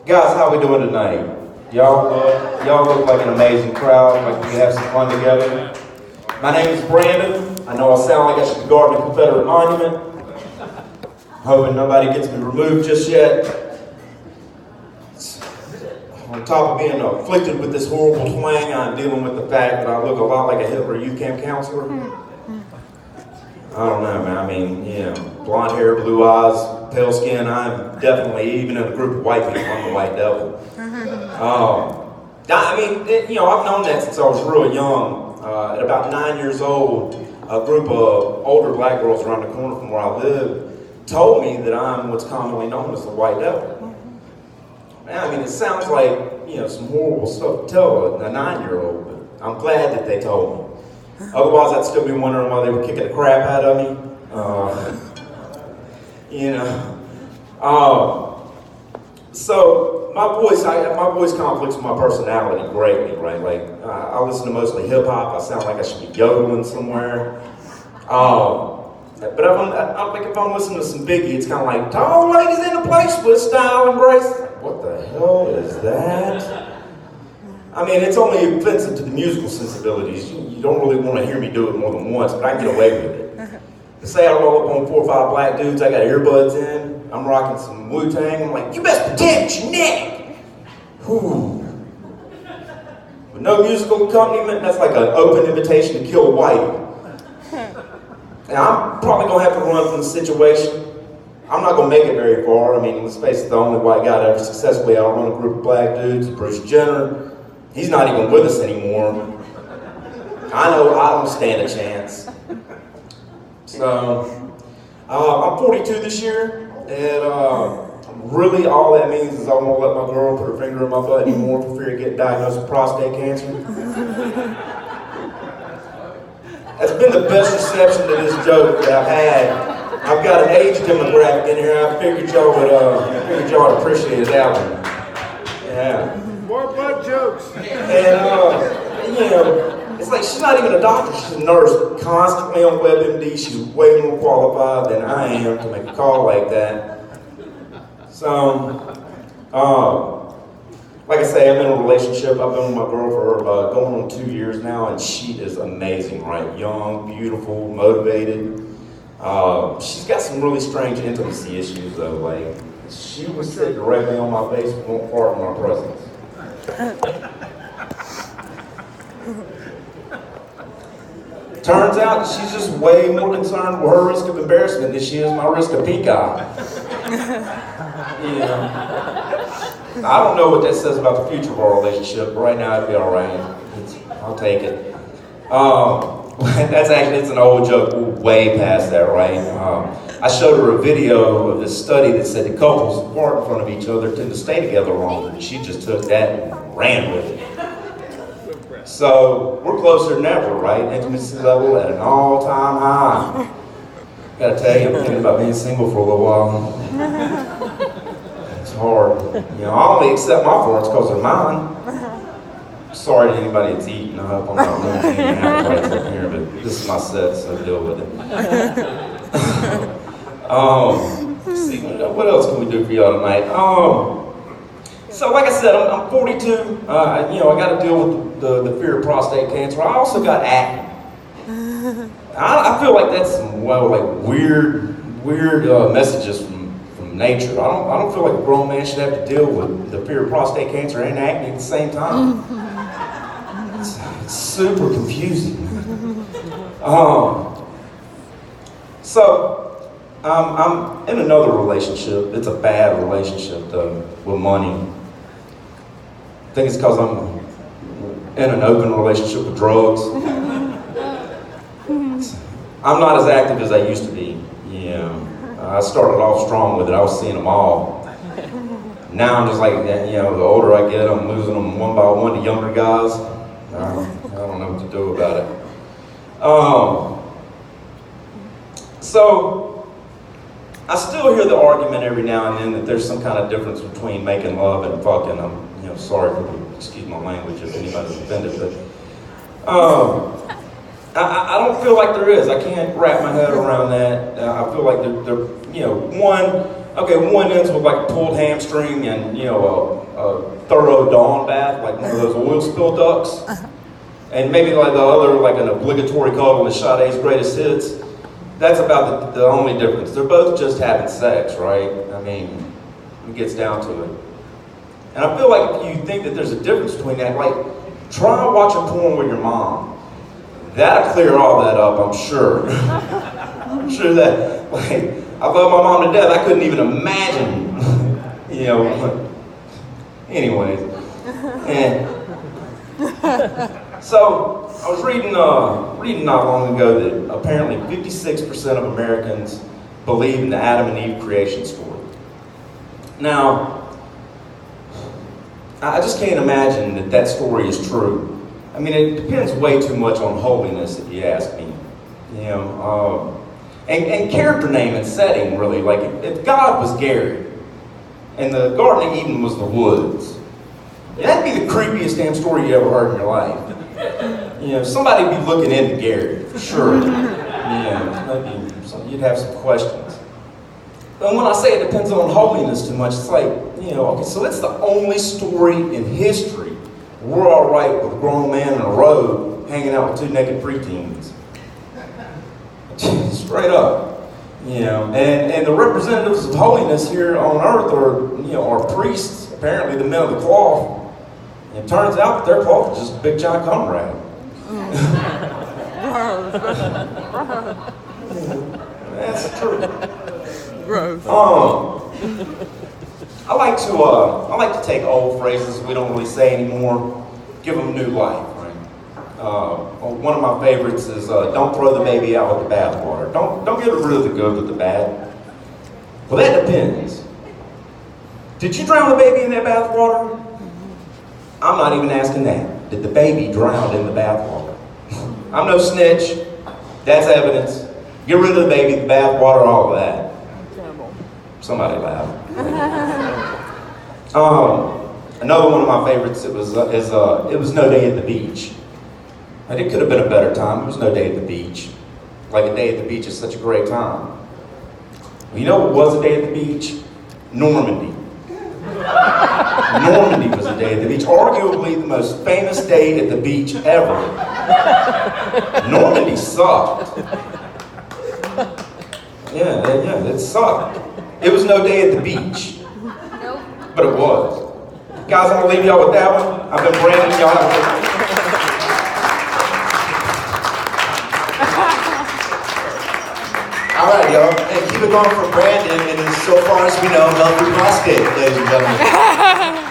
Guys, how we doing tonight? Y'all look like an amazing crowd, like we can have some fun together. My name is Brandon. I know I sound like I should be guarding a Confederate monument. Hoping nobody gets me removed just yet. On top of being afflicted with this horrible twang, I'm dealing with the fact that I look a lot like a Hitler youth camp counselor. I don't know, man. I mean, blonde hair, blue eyes, pale skin. I'm definitely, even in a group of white people, I'm the white devil. I mean, I've known that since I was really young. At about 9 years old, a group of older black girls around the corner from where I live told me that I'm what's commonly known as the white devil. Man, I mean, it sounds like, some horrible stuff to tell a 9-year-old, but I'm glad that they told me. Otherwise, I'd still be wondering why they were kicking the crap out of me. So my voice conflicts with my personality greatly, right? Like, I listen to mostly hip hop. I sound like I should be yodeling somewhere. But if I'm listening to some Biggie, it's kind of like, tall ladies in the place with style and grace. What the hell is that? I mean, it's only offensive to the musical sensibilities. You don't really want to hear me do it more than once, but I can get away with it. To say I roll up on 4 or 5 black dudes, I got earbuds in, I'm rocking some Wu-Tang, I'm like, you best protect your neck! Whew. With no musical accompaniment, that's like an open invitation to kill a white. Now, I'm probably going to have to run from the situation. I'm not going to make it very far. I mean, let's face it, the only white guy to ever successfully outrun a group of black dudes, Bruce Jenner. He's not even with us anymore. I know I don't stand a chance. So, I'm 42 this year, and really all that means is I won't let my girl put her finger in my butt anymore for fear of getting diagnosed with prostate cancer. That's been the best reception to this joke that I've had. I've got an age demographic in here. I figured y'all would appreciate that one. Yeah. More butt jokes. And it's like she's not even a doctor. She's a nurse, constantly on WebMD. She's way more qualified than I am to make a call like that. So, like I say, I'm in a relationship. I've been with my girl for going on 2 years now, and she is amazing, right? Young, beautiful, motivated. She's got some really strange intimacy issues, though. Like, she would sit directly on my face and won't fart in my presence. Turns out she's just way more concerned with her risk of embarrassment than she is my risk of pink eye. I don't know what that says about the future of our relationship, but right now it'd be all right. I'll take it. It's an old joke. We're way past that, right? I showed her a video of this study that said that couples who fart in front of each other tend to stay together longer, and she just took that and ran with it. So we're closer than ever, right? Intimacy level at an all-time high. Gotta tell you, I'm thinking about being single for a little while. It's hard. I only accept my farts because they're mine. Sorry to anybody that's eating. I hope I'm not losing any appetites up here, but this is my set, so deal with it. Let's see, what else can we do for y'all tonight? So like I said, I'm 42. I got to deal with the fear of prostate cancer. I also got acne. I feel like that's some weird messages from nature. I don't feel like a grown man should have to deal with the fear of prostate cancer and acne at the same time. It's super confusing. I'm in another relationship. It's a bad relationship though, with money. I think it's because I'm in an open relationship with drugs. I'm not as active as I used to be. I started off strong with it. I was seeing them all. Now I'm just like, the older I get, I'm losing them one by one to younger guys. I don't know what to do about it. So I still hear the argument every now and then that there's some kind of difference between making love and fucking. I'm sorry for excuse my language if anybody's offended, but I don't feel like there is. I can't wrap my head around that. I feel like one, Okay, one ends with like a pulled hamstring and, you know, a thorough dawn bath, like one of those oil spill ducks. And maybe like the other, like an obligatory cuddle in Sade's greatest hits. That's about the only difference. They're both just having sex, right? I mean, it gets down to it. And I feel like if you think that there's a difference between that, like, try watching porn with your mom. That'll clear all that up, I'm sure. I'm sure that, like, I love my mom to death. I couldn't even imagine, you know. Anyways. And so, I was reading not long ago that apparently 56% of Americans believe in the Adam and Eve creation story. Now, I just can't imagine that that story is true. I mean, it depends way too much on holiness, if you ask me. You know, and character name and setting, really. Like, if God was Gary, and the Garden of Eden was the woods, that'd be the creepiest damn story you ever heard in your life. You know, somebody'd be looking into Gary, for sure. You'd have some questions. But when I say it depends on holiness too much, it's like, you know, okay, so it's the only story in history we're all right with a grown man in a robe hanging out with two naked preteens. Straight up. You know, and the representatives of holiness here on earth are, you know, are priests, apparently the men of the cloth. And it turns out that their cloth is just a big giant cum rag. That's true. Gross. I like to take old phrases we don't really say anymore, give them new life, right? One of my favorites is don't throw the baby out with the bathwater. Don't get rid of the good with the bad. Well, that depends. Did you drown the baby in that bathwater? I'm not even asking that. Did the baby drown in the bathwater? I'm no snitch. That's evidence. Get rid of the baby, the bathwater, all of that. Somebody laughed. Another one of my favorites, it was No Day at the Beach. And it could have been a better time. There was no day at the beach. Like, a day at the beach is such a great time. Well, you know what was a day at the beach? Normandy. Normandy was a day at the beach. Arguably the most famous day at the beach ever. Normandy sucked. Yeah, it sucked. It was no day at the beach. Nope. But it was. Guys, I'm going to leave y'all with that one. I've been Brandon. Y'all have a good night. All right, y'all. And keep it going for Brandon. And so far as we know, healthy prostate, ladies and gentlemen.